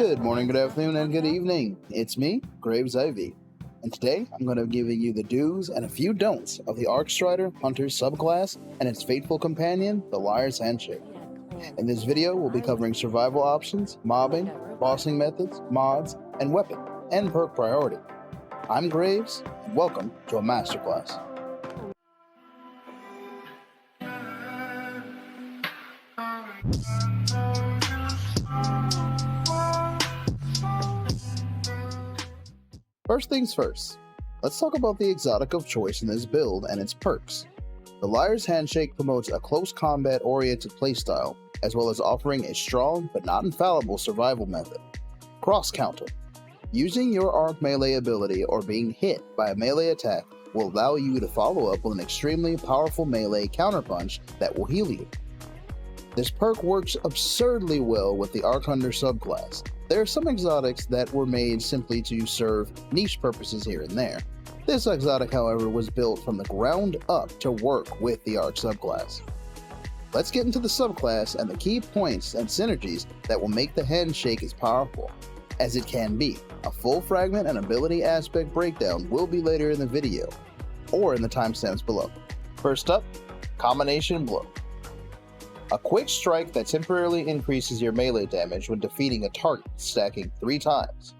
Good morning, good afternoon, and good evening. It's me, GravesIV, and today I'm going to be giving you the do's and a few don'ts of the Arcstrider Hunter subclass and its faithful companion, the Liar's Handshake. In this video, we'll be covering survival options, mobbing, bossing methods, mods, and weapon and perk priority. I'm Graves, and welcome to a masterclass. First things first, let's talk about the exotic of choice in this build and its perks. The Liar's Handshake promotes a close combat-oriented playstyle, as well as offering a strong but not infallible survival method. Cross Counter. Using your arc melee ability or being hit by a melee attack will allow you to follow up with an extremely powerful melee counterpunch that will heal you. This perk works absurdly well with the Arc Hunter subclass. There are some exotics that were made simply to serve niche purposes here and there. This exotic, however, was built from the ground up to work with the Arc subclass. Let's get into the subclass and the key points and synergies that will make the Handshake as powerful as it can be. A full fragment and ability aspect breakdown will be later in the video, or in the timestamps below. First up, Combination Blow. A quick strike that temporarily increases your melee damage when defeating a target, stacking 3 times.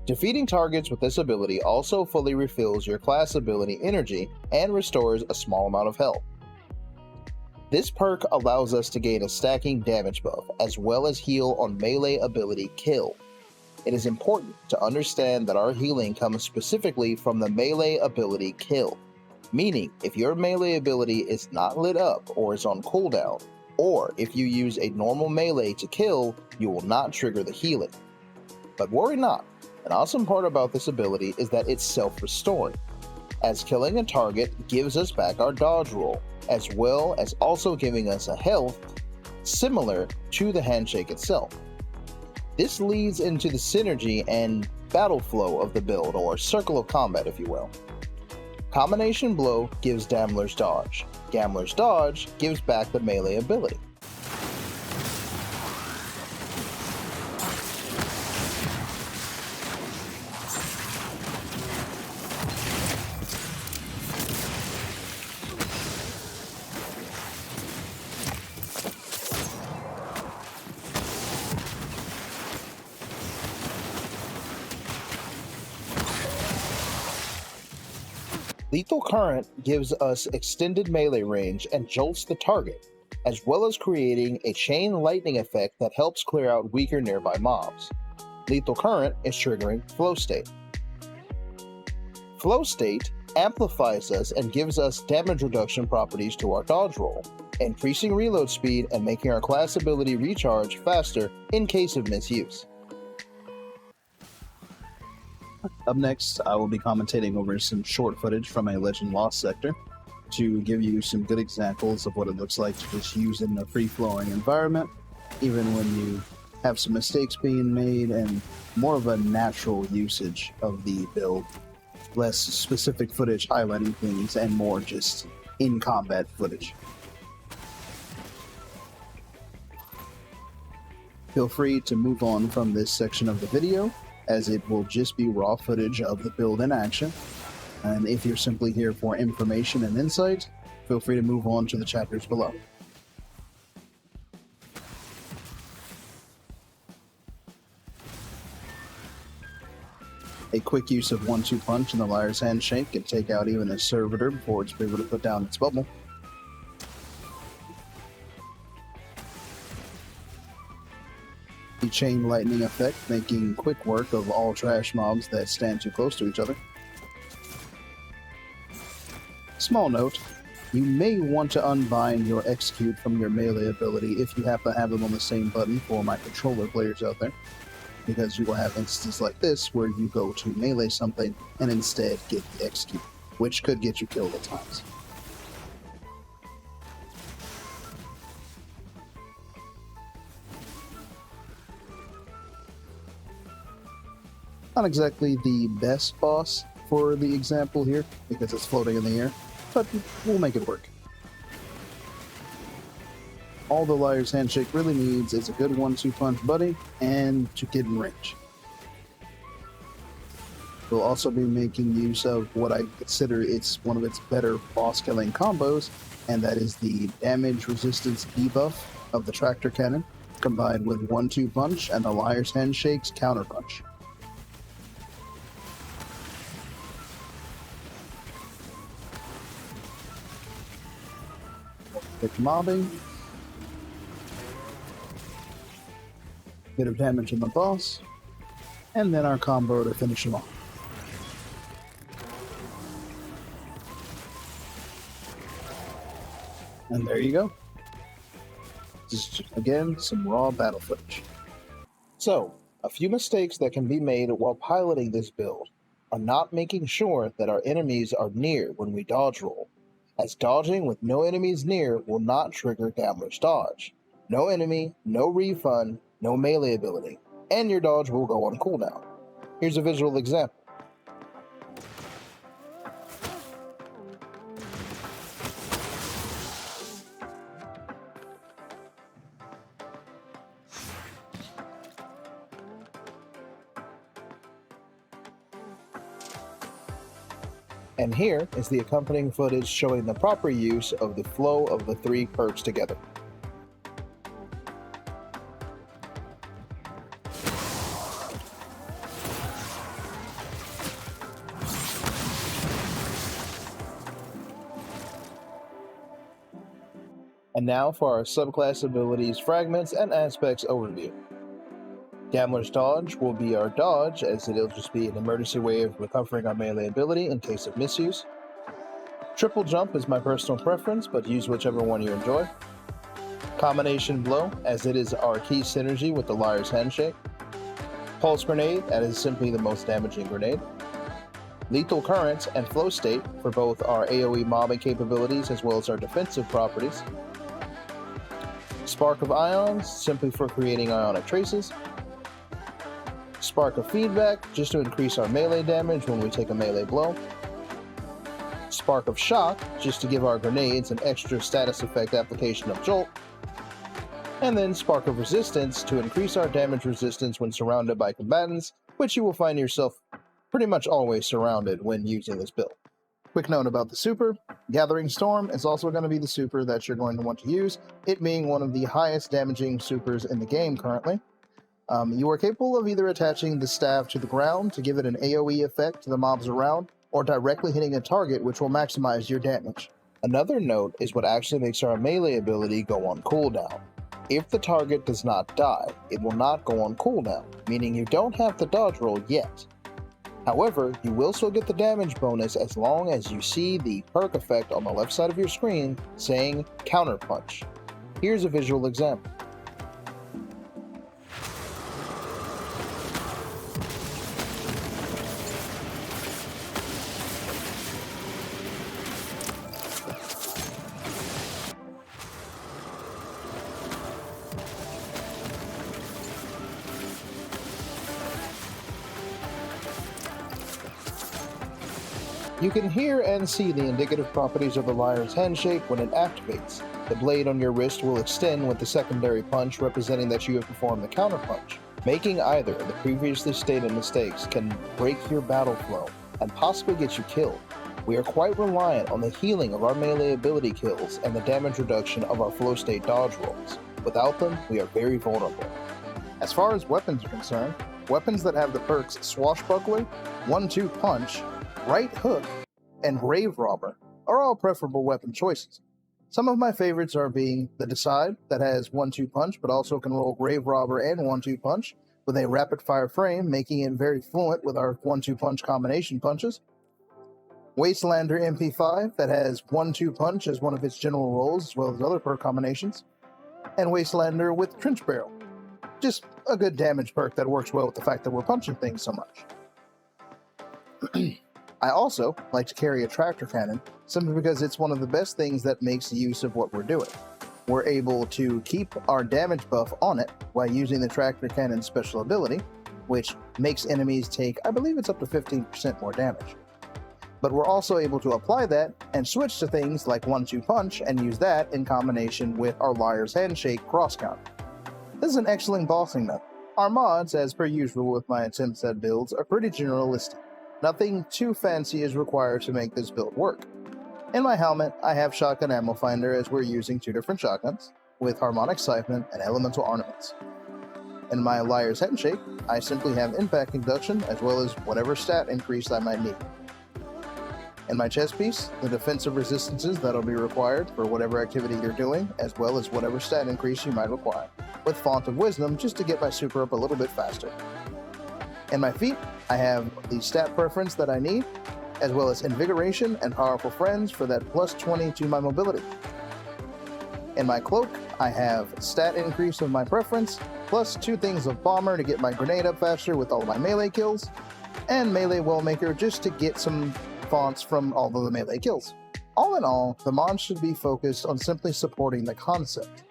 Defeating targets with this ability also fully refills your class ability energy and restores a small amount of health. This perk allows us to gain a stacking damage buff, as well as heal on melee ability kill. It is important to understand that our healing comes specifically from the melee ability kill, meaning if your melee ability is not lit up or is on cooldown, or if you use a normal melee to kill, you will not trigger the healing. But worry not, an awesome part about this ability is that it's self-restoring, as killing a target gives us back our dodge roll, as well as also giving us a health similar to the Handshake itself. This leads into the synergy and battle flow of the build, or circle of combat if you will. Combination Blow gives Dammler's Dodge. Dammler's Dodge gives back the melee ability. Lethal Current gives us extended melee range and jolts the target, as well as creating a chain lightning effect that helps clear out weaker nearby mobs. Lethal Current is triggering Flow State. Flow State amplifies us and gives us damage reduction properties to our dodge roll, increasing reload speed and making our class ability recharge faster in case of misuse. Up next, I will be commentating over some short footage from a Legend Lost sector to give you some good examples of what it looks like to just use it in a free-flowing environment, even when you have some mistakes being made, and more of a natural usage of the build. Less specific footage highlighting things and more just in-combat footage. Feel free to move on from this section of the video, as it will just be raw footage of the build in action. And if you're simply here for information and insight, feel free to move on to the chapters below. A quick use of 1-2 punch in the Liar's Handshake can take out even a servitor before it's able to put down its bubble. The chain lightning effect, making quick work of all trash mobs that stand too close to each other. Small note, you may want to unbind your execute from your melee ability if you happen to have them on the same button for my controller players out there, because you will have instances like this where you go to melee something and instead get the execute, which could get you killed at times. Not exactly the best boss for the example here, because it's floating in the air, but we'll make it work. All the Liar's Handshake really needs is a good 1-2 punch buddy and to get in range. We'll also be making use of what I consider it's one of its better boss killing combos, and that is the damage resistance debuff of the Tractor Cannon, combined with 1-2 punch and the Liar's Handshake's counter punch. Quick mobbing. Bit of damage on the boss, and then our combo to finish him off. And there you go. Just, again, some raw battle footage. So, a few mistakes that can be made while piloting this build are not making sure that our enemies are near when we dodge roll, as dodging with no enemies near will not trigger Gambler's Dodge. No enemy, no refund, no melee ability, and your dodge will go on cooldown. Here's a visual example. And here is the accompanying footage showing the proper use of the flow of the 3 perks together. And now for our subclass abilities, fragments, and aspects overview. Gambler's Dodge will be our dodge, as it'll just be an emergency way of recovering our melee ability in case of misuse. Triple Jump is my personal preference, but use whichever one you enjoy. Combination Blow, as it is our key synergy with the Liar's Handshake. Pulse Grenade, that is simply the most damaging grenade. Lethal Current and Flow State for both our AoE mobbing capabilities as well as our defensive properties. Spark of Ions, simply for creating ionic traces. Spark of Feedback, just to increase our melee damage when we take a melee blow. Spark of Shock, just to give our grenades an extra status effect application of Jolt. And then Spark of Resistance, to increase our damage resistance when surrounded by combatants, which you will find yourself pretty much always surrounded when using this build. Quick note about the super, Gathering Storm is also going to be the super that you're going to want to use, it being one of the highest damaging supers in the game currently. You are capable of either attaching the staff to the ground to give it an AoE effect to the mobs around, or directly hitting a target, which will maximize your damage. Another note is what actually makes our melee ability go on cooldown. If the target does not die, it will not go on cooldown, meaning you don't have to dodge roll yet. However, you will still get the damage bonus as long as you see the perk effect on the left side of your screen saying Counter Punch. Here's a visual example. You can hear and see the indicative properties of the Liar's Handshake when it activates. The blade on your wrist will extend with the secondary punch representing that you have performed the counter punch. Making either of the previously stated mistakes can break your battle flow and possibly get you killed. We are quite reliant on the healing of our melee ability kills and the damage reduction of our flow state dodge rolls. Without them, we are very vulnerable. As far as weapons are concerned, weapons that have the perks Swashbuckler, 1-2 Punch, Right Hook, and Grave Robber are all preferable weapon choices. Some of my favorites are being the Decide, that has 1-2 Punch, but also can roll Grave Robber and 1-2 Punch, with a rapid fire frame, making it very fluent with our 1-2 Punch combination punches. Wastelander MP5, that has 1-2 Punch as one of its general rolls, as well as other perk combinations. And Wastelander with Trench Barrel. Just a good damage perk that works well with the fact that we're punching things so much. I also like to carry a Tractor Cannon, simply because it's one of the best things that makes use of what we're doing. We're able to keep our damage buff on it while using the Tractor Cannon's special ability, which makes enemies take, I believe it's up to 15% more damage. but we're also able to apply that and switch to things like 1-2 punch and use that in combination with our Liar's Handshake cross count. This is an excellent bossing method. Our mods, as per usual with my attempts at builds, are pretty generalistic. Nothing too fancy is required to make this build work. In my helmet, I have Shotgun Ammo Finder as we're using 2 different shotguns, with Harmonic Siphon and Elemental Ornaments. In my Liar's Handshake, I simply have Impact Induction as well as whatever stat increase I might need. In my chest piece, the defensive resistances that'll be required for whatever activity you're doing, as well as whatever stat increase you might require, with Font of Wisdom just to get my super up a little bit faster. In my feet, I have the stat preference that I need, as well as Invigoration and Powerful Friends for that +20 to my mobility. In my cloak, I have stat increase of my preference, plus 2 things of Bomber to get my grenade up faster with all of my melee kills, and Melee Wellmaker just to get some fonts from all of the melee kills. All in all, the mod should be focused on simply supporting the concept.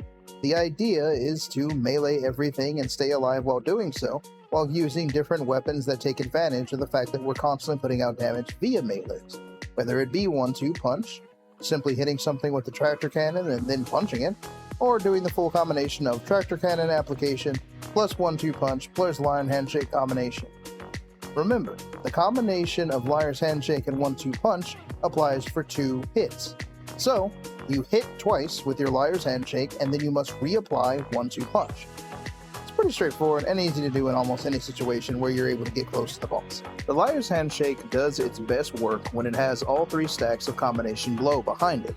The idea is to melee everything and stay alive while doing so, while using different weapons that take advantage of the fact that we're constantly putting out damage via melees. Whether it be 1-2 punch, simply hitting something with the tractor cannon and then punching it, or doing the full combination of tractor cannon application plus 1-2 punch plus Liar's Handshake combination. Remember, the combination of Liar's Handshake and 1-2 punch applies for 2 hits. So, you hit twice with your Liar's Handshake and then you must reapply 1-2 punch. It's pretty straightforward and easy to do in almost any situation where you're able to get close to the boss. The Liar's Handshake does its best work when it has all 3 stacks of combination blow behind it.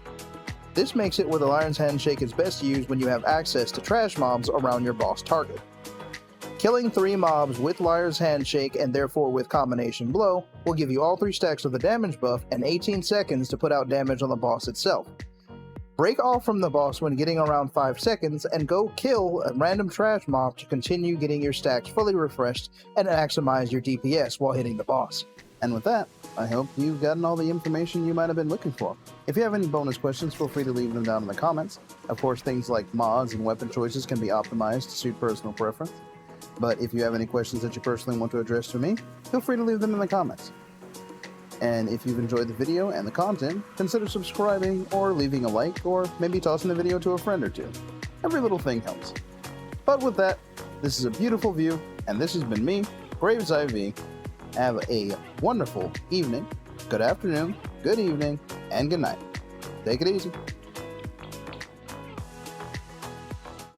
This makes it where the Liar's Handshake is best used when you have access to trash mobs around your boss target. Killing 3 mobs with Liar's Handshake and therefore with combination blow will give you all 3 stacks of the damage buff and 18 seconds to put out damage on the boss itself. Break off from the boss when getting around 5 seconds and go kill a random trash mob to continue getting your stacks fully refreshed and maximize your DPS while hitting the boss. And with that, I hope you've gotten all the information you might have been looking for. If you have any bonus questions, feel free to leave them down in the comments. Of course, things like mods and weapon choices can be optimized to suit personal preference. But if you have any questions that you personally want to address to me, feel free to leave them in the comments. And if you've enjoyed the video and the content, consider subscribing or leaving a like or maybe tossing the video to a friend or 2. Every little thing helps. But with that, this is a beautiful view, and this has been me, GravesIV. Have a wonderful evening, good afternoon, good evening, and good night. Take it easy.